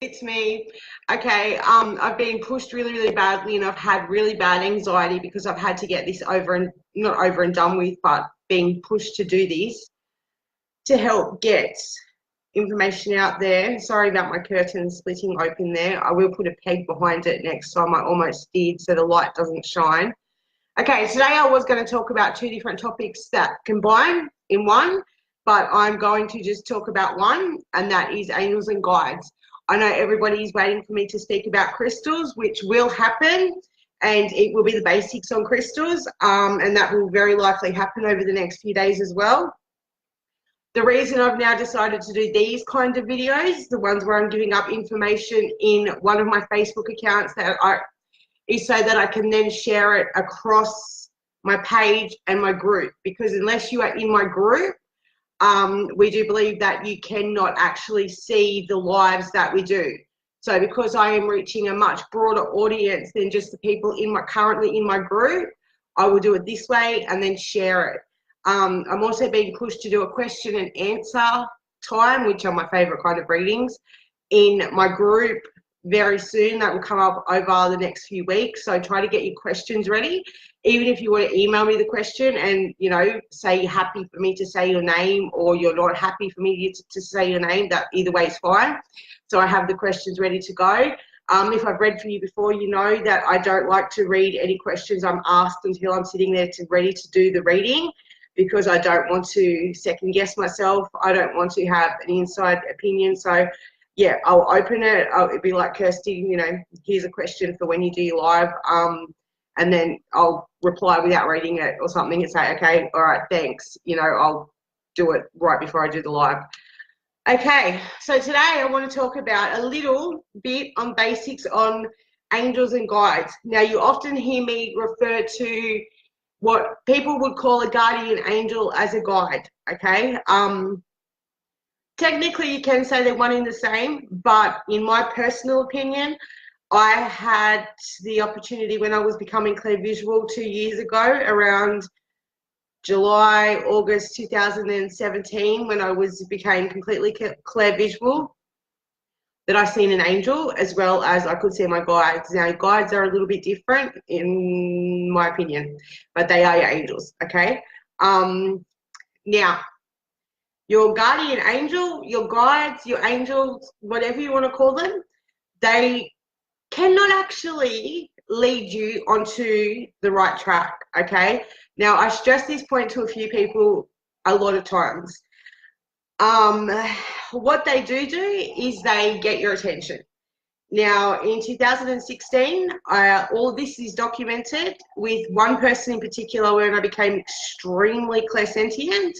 It's me. Okay, I've been pushed really, really badly, and I've had really bad anxiety because I've had to get this over and not over and done with, but being pushed to do this to help get information out there. Sorry about my curtain splitting open there. I will put a peg behind it next time. I almost did, so the light doesn't shine. Okay, today I was going to talk about two different topics that combine in one, but I'm going to just talk about one, and that is angels and guides. I know everybody is waiting for me to speak about crystals, which will happen, and it will be the basics on crystals, and that will very likely happen over the next few days as well. The reason I've now decided to do these kind of videos, the ones where I'm giving up information in one of my Facebook accounts is so that I can then share it across my page and my group, because unless you are in my group, we do believe that you cannot actually see the lives that we do. So because I am reaching a much broader audience than just the people currently in my group, I will do it this way and then share it. I'm also being pushed to do a question and answer time, which are my favorite kind of readings, in my group very soon. That will come up over the next few weeks. So try to get your questions ready. Even if you want to email me the question and, you know, say you're happy for me to say your name, or you're not happy for me to say your name, that either way is fine. So I have the questions ready to go. If I've read for you before, you know that I don't like to read any questions I'm asked until I'm sitting there ready to do the reading, because I don't want to second guess myself. I don't want to have an inside opinion. So yeah, I'll open it. It'd be like, Kirsty, you know, here's a question for when you do your live. And then I'll reply without reading it or something and say, okay, all right, thanks. You know, I'll do it right before I do the live. Okay, so today I want to talk about a little bit on basics on angels and guides. Now, you often hear me refer to what people would call a guardian angel as a guide, okay? Technically, you can say they're one and the same, but in my personal opinion, I had the opportunity when I was becoming clairvisual 2 years ago, around July, August 2017, when I became completely clairvisual, that I seen an angel, as well as I could see my guides. Now, guides are a little bit different in my opinion, but they are your angels, okay? Now, your guardian angel, your guides, your angels, whatever you want to call them, they cannot actually lead you onto the right track, okay? Now, I stress this point to a few people a lot of times. What they do is they get your attention. Now, in 2016, all of this is documented with one person in particular when I became extremely clairsentient.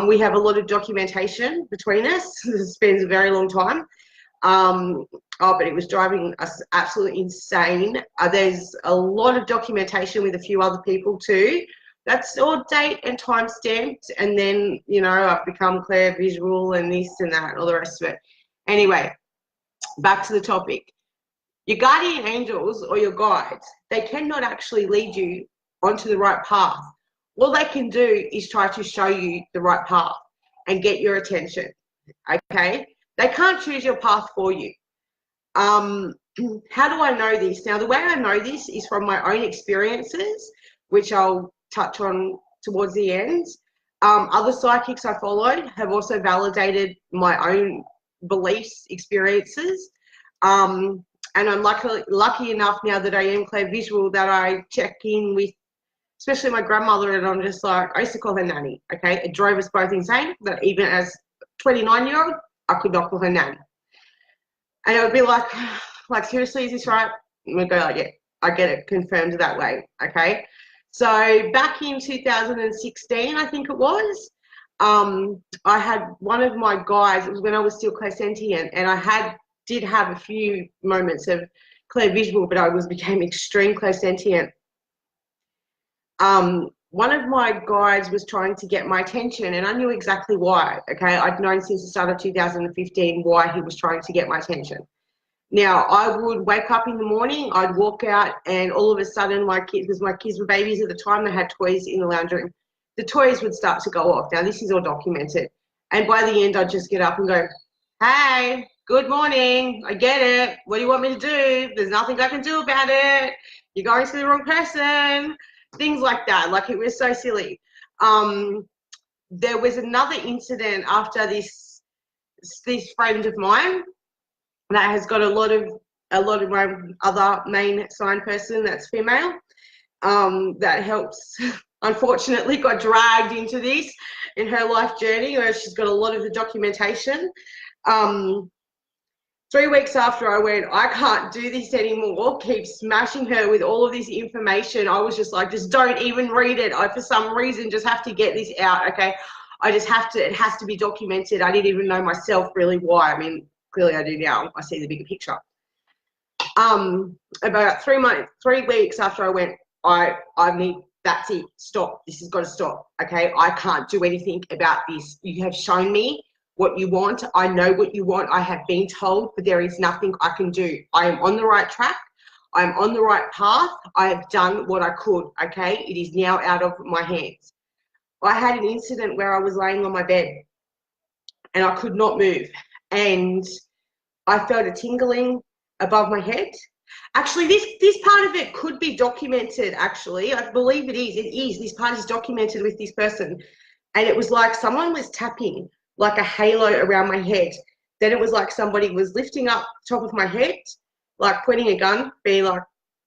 We have a lot of documentation between us. It spends a very long time. But it was driving us absolutely insane. There's a lot of documentation with a few other people too. That's all date and time stamped, and then, you know, I've become clairvisual and this and that and all the rest of it. Anyway, back to the topic. Your guardian angels or your guides, they cannot actually lead you onto the right path. All they can do is try to show you the right path and get your attention, okay? They can't choose your path for you. How do I know this? Now, the way I know this is from my own experiences, which I'll touch on towards the end. Other psychics I followed have also validated my own beliefs, experiences. And I'm lucky enough now that I am clairvisual that I check in with, especially my grandmother, and I'm just like, I used to call her nanny, okay? It drove us both insane that even as 29-year-old, I could not call her nanny. And it would be like, seriously, is this right? And we'd go like, yeah, I get it, confirmed that way, okay? So back in 2016, I think it was, I had one of my guides, it was when I was still clairsentient, and I did have a few moments of clairvisual, but I became extreme clairsentient. One of my guides was trying to get my attention, and I knew exactly why, okay? I'd known since the start of 2015 why he was trying to get my attention. Now, I would wake up in the morning, I'd walk out, and all of a sudden because my kids were babies at the time, they had toys in the lounge room. The toys would start to go off. Now, this is all documented. And by the end, I'd just get up and go, hey, Good morning. I get it. What do you want me to do? There's nothing I can do about it. You're going to the wrong person. Things like that. Like, it was so silly. There was another incident after this friend of mine that has got a lot of my other main sign person that's female, that helps, unfortunately got dragged into this in her life journey, where she's got a lot of the documentation. 3 weeks after I went, I can't do this anymore, keep smashing her with all of this information, I was just like, just don't even read it. I, for some reason, just have to get this out, okay? I just have to, it has to be documented. I didn't even know myself really why. I mean, clearly I do now. I see the bigger picture. About 3 weeks after I went, I need, that's it, stop. This has got to stop, okay? I can't do anything about this. You have shown me what you want. I know what you want. I have been told, but there is nothing I can do. I am on the right track. I am on the right path. I have done what I could, okay? It is now out of my hands. I had an incident where I was laying on my bed and I could not move, and I felt a tingling above my head. Actually, this part of it could be documented, actually. I believe it is. It is. This part is documented with this person. And it was like someone was tapping like a halo around my head. Then it was like somebody was lifting up top of my head, like pointing a gun, being like,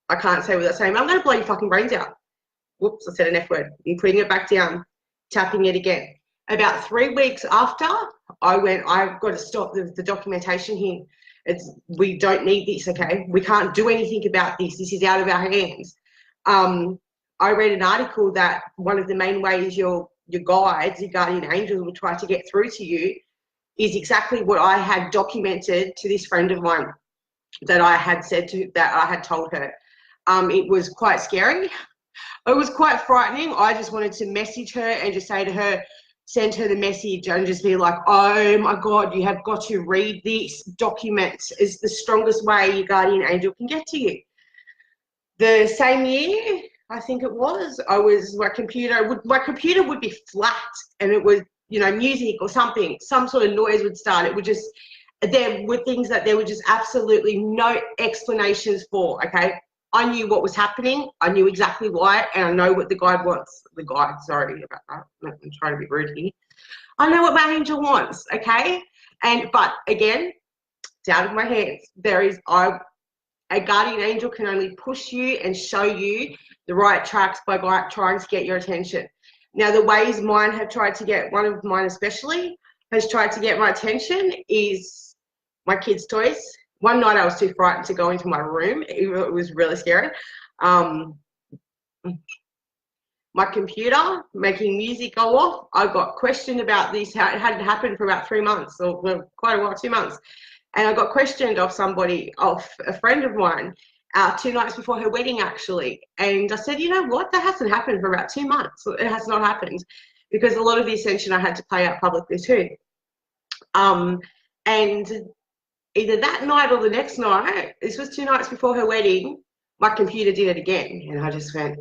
I can't say without saying, I'm going to blow your fucking brains out. Whoops, I said an F word. And putting it back down, tapping it again. About 3 weeks after, I went, I've got to stop the documentation here. We don't need this, okay? We can't do anything about this. This is out of our hands. I read an article that one of the main ways your guides, your guardian angels, will try to get through to you is exactly what I had documented to this friend of mine that I had told her. It was quite scary. It was quite frightening. I just wanted to message her and just say to her, send her the message and just be like, oh my God, you have got to read this document. It's the strongest way your guardian angel can get to you. The same year, I think it was, my computer would be flat, and it was, you know, music or something, some sort of noise would start. It would just, there were things that there were just absolutely no explanations for, okay? I knew what was happening. I knew exactly why, and I know what the guide wants. Sorry about that. I'm trying to be rude here. I know what my angel wants, okay? But again, it's out of my hands. A guardian angel can only push you and show you the right tracks by trying to get your attention. Now, the ways mine have tried to get, one of mine especially, has tried to get my attention is my kids' toys. One night I was too frightened to go into my room. It was really scary. My computer making music go off. I got questioned about this. It hadn't happened for about 3 months, or quite a while, 2 months. And I got questioned of a friend of mine, 2 nights before her wedding, actually. And I said, you know what? That hasn't happened for about 2 months. It has not happened, because a lot of the ascension I had to play out publicly too. And either that night or the next night, this was 2 nights before her wedding, my computer did it again. And I just went,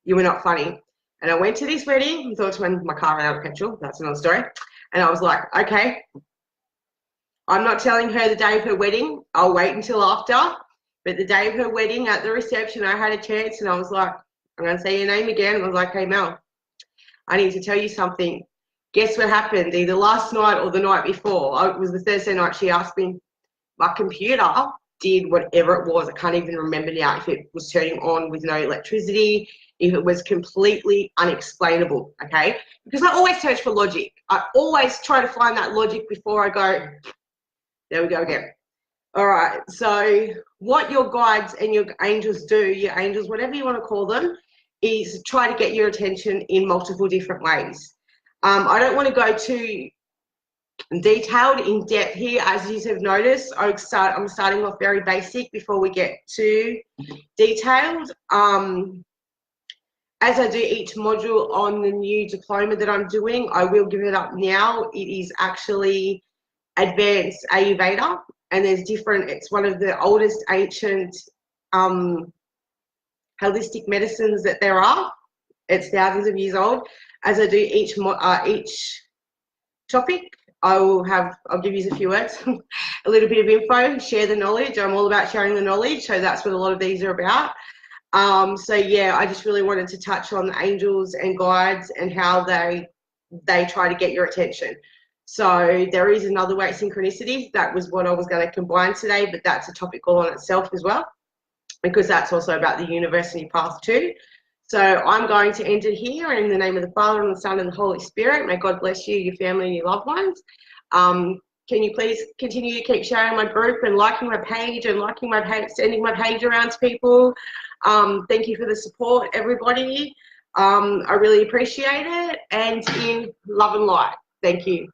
you were not funny. And I went to this wedding and thought to my car ran out of petrol. That's another story. And I was like, okay, I'm not telling her the day of her wedding. I'll wait until after. But the day of her wedding, at the reception, I had a chance, and I was like, I'm going to say your name again. I was like, hey, Mel, I need to tell you something. Guess what happened? Either last night or the night before. It was the Thursday night. She asked me, my computer did whatever it was. I can't even remember now if it was turning on with no electricity, if it was completely unexplainable, okay? Because I always search for logic. I always try to find that logic before I go, there we go again. All right, so what your guides and your angels do, your angels, whatever you want to call them, is try to get your attention in multiple different ways. I don't want to go too detailed, in depth here. As you have noticed, I'm starting off very basic before we get too detailed. As I do each module on the new diploma that I'm doing, I will give it up now. It is actually Advanced Ayurveda, and there's different, it's one of the oldest ancient holistic medicines that there are. It's thousands of years old. As I do each topic, I'll give you a few words, a little bit of info, share the knowledge. I'm all about sharing the knowledge, so that's what a lot of these are about. So yeah, I just really wanted to touch on the angels and guides and how they try to get your attention. So there is another way, synchronicity. That was what I was going to combine today, but that's a topic all on itself as well, because that's also about the university path too. So I'm going to end it here in the name of the Father and the Son and the Holy Spirit. May God bless you, your family and your loved ones. Can you please continue to keep sharing my group and liking my page and sending my page around to people. Thank you for the support, everybody. I really appreciate it, and in love and light. Thank you.